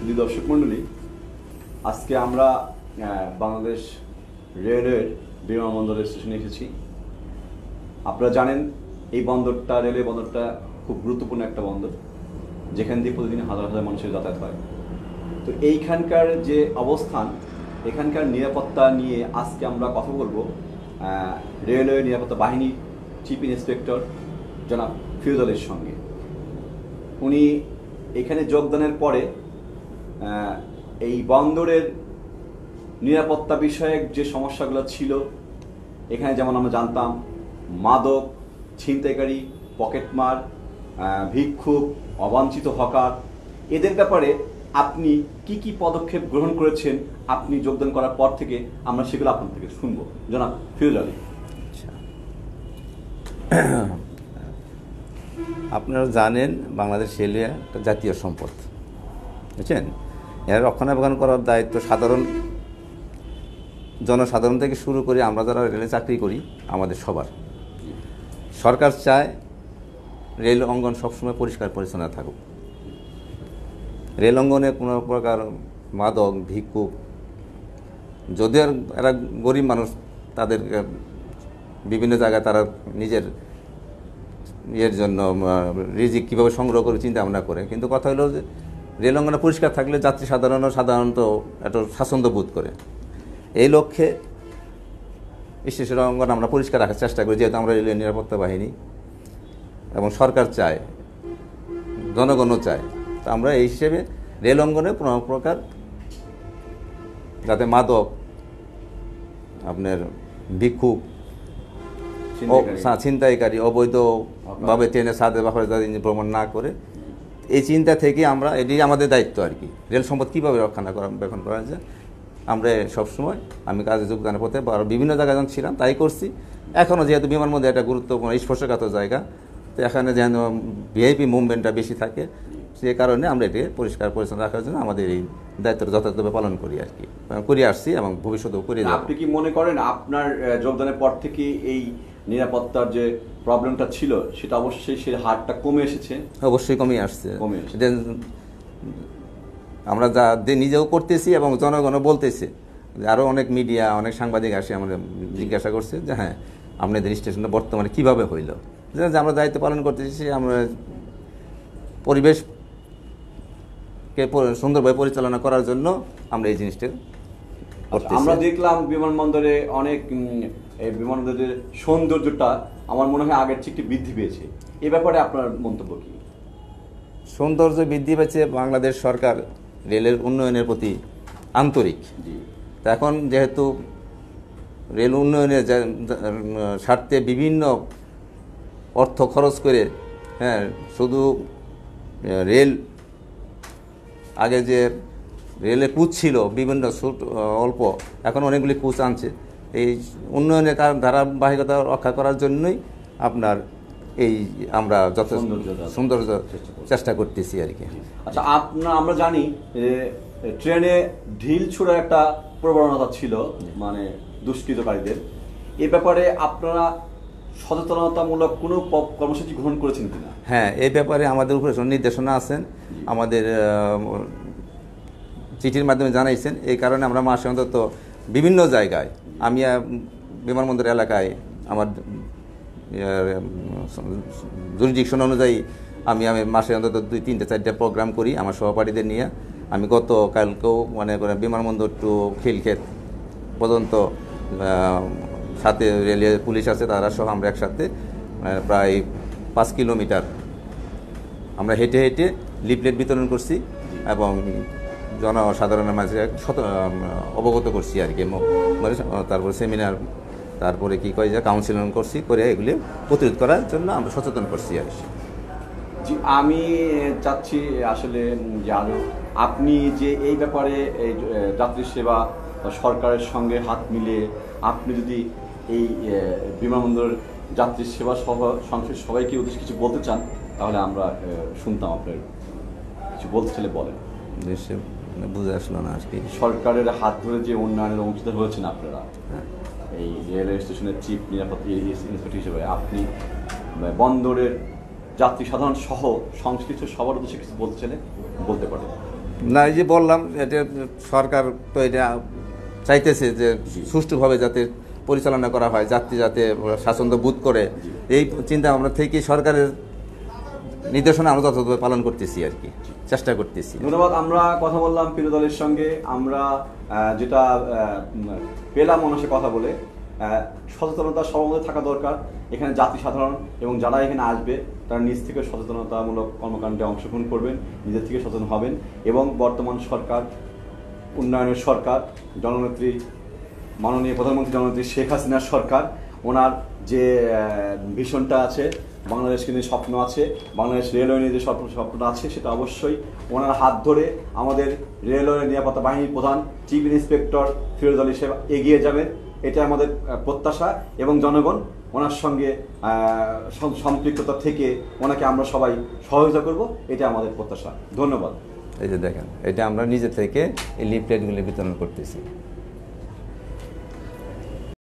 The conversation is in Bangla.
সুধী দর্শক মণ্ডলী, আজকে আমরা বাংলাদেশ রেলওয়ের বিমানবন্দরের স্টেশনে এসেছি। আপনারা জানেন এই বন্দরটা, রেলওয়ে বন্দরটা খুব গুরুত্বপূর্ণ একটা বন্দর, যেখান দিয়ে প্রতিদিন হাজার হাজার মানুষের যাতায়াত হয়। তো এইখানকার যে অবস্থান, এখানকার নিরাপত্তা নিয়ে আজকে আমরা কথা বলবো রেলওয়ে নিরাপত্তা বাহিনীর চিফ ইন্সপেক্টর জনাব ফিরোজ আলীর সঙ্গে। উনি এখানে যোগদানের পরে এই বন্দরের নিরাপত্তা বিষয়ক যে সমস্যাগুলো ছিল, এখানে যেমন আমরা জানতাম মাদক, ছিনতাইকারী, পকেটমার, ভিক্ষুক, অবাঞ্ছিত হকার, এদের ব্যাপারে আপনি কি কি পদক্ষেপ গ্রহণ করেছেন আপনি যোগদান করার পর থেকে, আমরা সেগুলো আপনার থেকে শুনবো। জনাব ফিরোজ আলী। আপনারা জানেন বাংলাদেশ রেলওয়ে একটা জাতীয় সম্পদ, বুঝছেন। এর রক্ষণাবেক্ষণ করার দায়িত্ব জনসাধারণ থেকে শুরু করে আমরা যারা রেলে চাকরি করি আমাদের সবার। সরকার চায় রেল অঙ্গন সবসময় পরিষ্কার পরিচ্ছন্ন থাকুক। রেল অঙ্গনে কোনো প্রকার মাদক, ভিক্ষুক, যদিও এরা গরিব মানুষ, তাদের বিভিন্ন জায়গায় তারা নিজের এর জন্য রিজিক কীভাবে সংগ্রহ করে চিন্তা ভাবনা করে, কিন্তু কথা হলো যে রেল অঙ্গনে পরিষ্কার থাকলে যাত্রী সাধারণত একটু স্বাচ্ছন্দ্য বোধ করে। এই লক্ষ্যে স্টেশন অঙ্গন আমরা পরিষ্কার রাখার চেষ্টা করি, যেহেতু আমরা রেলওয়ে নিরাপত্তা বাহিনী এবং সরকার চায়, জনগণও চায়। তো আমরা এই হিসেবে রেল অঙ্গনে কোনো প্রকার যাতে মাদক, আপনার ভিক্ষুক, ছিনতাইকারী, অবৈধভাবে ট্রেনের সাথে ব্যাপারে ভ্রমণ না করে, এই চিন্তা থেকে আমরা, এটি আমাদের দায়িত্ব আর কি, রেল সম্পদ কীভাবে রক্ষণাবেক্ষণ করা যায়। আমরা সবসময়, আমি কাজে যোগদানের পথে বিভিন্ন জায়গায় যখন ছিলাম তাই করছি। এখনও যেহেতু বিমানবন্দর একটা গুরুত্বপূর্ণ স্পর্শকাতর জায়গা, তো এখানে যেন ভিআইপি মুভমেন্টটা বেশি থাকে, সে কারণে আমরা এটি পরিষ্কার পরিচ্ছন্ন রাখার জন্য আমাদের এই দায়িত্বটা যথাযথভাবে পালন করি আর কি, করে আসছি এবং ভবিষ্যতেও করে যাব। আপনি কি মনে করেন আপনার যোগদানের পর থেকে এই নিরাপত্তার যে প্রবলেমটা ছিল সেটা অবশ্যই সে হারটা কমে এসেছে? অবশ্যই কমে আসছে। আমরা যা নিজেও করতেছি এবং জনগণও বলতেছে, আরও অনেক মিডিয়া, অনেক সাংবাদিক আসে আমরা জিজ্ঞাসা করছে যে হ্যাঁ আপনাদের স্টেশনটা বর্তমানে কীভাবে হইল। যে আমরা দায়িত্ব পালন করতেছি, আমরা পরিবেশকে সুন্দরভাবে পরিচালনা করার জন্য আমরা এই জিনিসটা করতেছি। আমরা দেখলাম বিমানবন্দরে অনেক, এই বিমানবন্দরের সৌন্দর্যটা আমার মনে হয় আগের চেয়ে একটু বৃদ্ধি পেয়েছে। এ ব্যাপারে আপনার মন্তব্য কি? সৌন্দর্য বৃদ্ধি পেয়েছে, বাংলাদেশ সরকার রেলের উন্নয়নের প্রতি আন্তরিক। তা এখন যেহেতু রেল উন্নয়নের স্বার্থে বিভিন্ন অর্থ খরচ করে, হ্যাঁ, শুধু রেল, আগে যে রেলে কোচ ছিল বিভিন্ন অল্প, এখন অনেকগুলি কোচ আনছে। এই উন্নয়নের ধারাবাহিকতা রক্ষা করার জন্যই আপনার এই আমরা যথেষ্ট সৌন্দর্য চেষ্টা করতেছি আর কি। আচ্ছা, আমরা জানি ট্রেনে ঢিল ছোড়ার একটা প্রবণতা ছিল, মানে দুষ্কৃতকারীদের। এ ব্যাপারে আপনারা সচেতনতামূলক কোনো কর্মসূচি গ্রহণ করেছেন কিনা? হ্যাঁ, এই ব্যাপারে আমাদের উপরে নির্দেশনা আছেন, আমাদের চিঠির মাধ্যমে জানাইছেন। এই কারণে আমরা মাসে অন্তত বিভিন্ন জায়গায়, আমি বিমানবন্দর এলাকায় আমার জুরিডিকশন অনুযায়ী আমি মাসে অন্তত 2-3-4টা প্রোগ্রাম করি আমার সহপাঠীদের নিয়ে। আমি গতকালকেও মনে করেন বিমানবন্দর টু খিলক্ষেত পর্যন্ত, সাথে রেলওয়ে পুলিশ আছে, তারা সহ আমরা একসাথে প্রায় 5 কিলোমিটার আমরা হেঁটে হেঁটে লিফলেট বিতরণ করছি এবং জনসাধারণের মাঝে অবগত করছি আর কি। তারপরে সেমিনার, তারপরে কি কয় যে কাউন্সিলিং করছি, করে এগুলি প্রতিরোধ করার জন্য আমরা সচেতন করছি আর কি। জি, আমি চাচ্ছি আসলে যে আপনি যে এই ব্যাপারে এই যাত্রী সেবা সরকারের সঙ্গে হাত মিলিয়ে আপনি যদি এই বিমানবন্দর যাত্রী সেবা সংশ্লিষ্ট সবাইকে উদ্দেশ্যে কিছু বলতে চান, তাহলে আমরা শুনতাম। আপনার কিছু বলতে চাইলে বলেন। বুঝে আসলো না আর কি। সরকারের হাত ধরে যে উন্নয়নের অংশীদার হয়েছেন আপনারা, এই রেলওয়ে স্টেশনের চিফ নিরাপত্তা ইন্সপেক্টর হিসেবে, আপনি বন্দরের যাত্রী সাধারণ সহ সংশ্লিষ্ট সবার উদ্দেশ্যে কিছু বলতে চাইলে বলতে পারেন। না, এই যে বললাম, এটা সরকার তো এটা চাইতেছে যে সুষ্ঠুভাবে যাতে পরিচালনা করা হয়, যাত্রী যাতে স্বাচ্ছন্দ্য বোধ করে, এই চিন্তা ভাবনা থেকে সরকারের নির্দেশনা আমরা যথাযথভাবে পালন করতেছি আর কি, চেষ্টা করতেছি। ধন্যবাদ। আমরা কথা বললাম প্রিয় দলের সঙ্গে, আমরা যেটা পেলাম মানুষে কথা বলে, সচেতনতা সবার মধ্যে থাকা দরকার। এখানে জাতি সাধারণ এবং যারা এখানে আসবে তারা নিজ থেকে সচেতনতামূলক কর্মকাণ্ডে অংশগ্রহণ করবেন, নিজের থেকে সচেতন হবেন এবং বর্তমান সরকার, উন্নয়নের সরকার, জননেত্রী মাননীয় প্রধানমন্ত্রী জননেত্রী শেখ হাসিনার সরকার, ওনার যে ভিশনটা আছে, বাংলাদেশকে নিয়ে স্বপ্ন আছে, বাংলাদেশ রেলওয়ে নিয়ে যে স্বপ্নটা আছে, সেটা অবশ্যই ওনার হাত ধরে আমাদের রেলওয়ে নিরাপত্তা বাহিনীর প্রধান চিফ ইন্সপেক্টর ফিরোজ আলী সাহেব এগিয়ে যাবেন, এটা আমাদের প্রত্যাশা। এবং জনগণ ওনার সঙ্গে সম্পৃক্ততা থেকে ওনাকে আমরা সবাই সহযোগিতা করব, এটা আমাদের প্রত্যাশা। ধন্যবাদ। এই যে দেখেন, এটা আমরা নিজে থেকে এই লিফলেটগুলি বিতরণ করতেছি।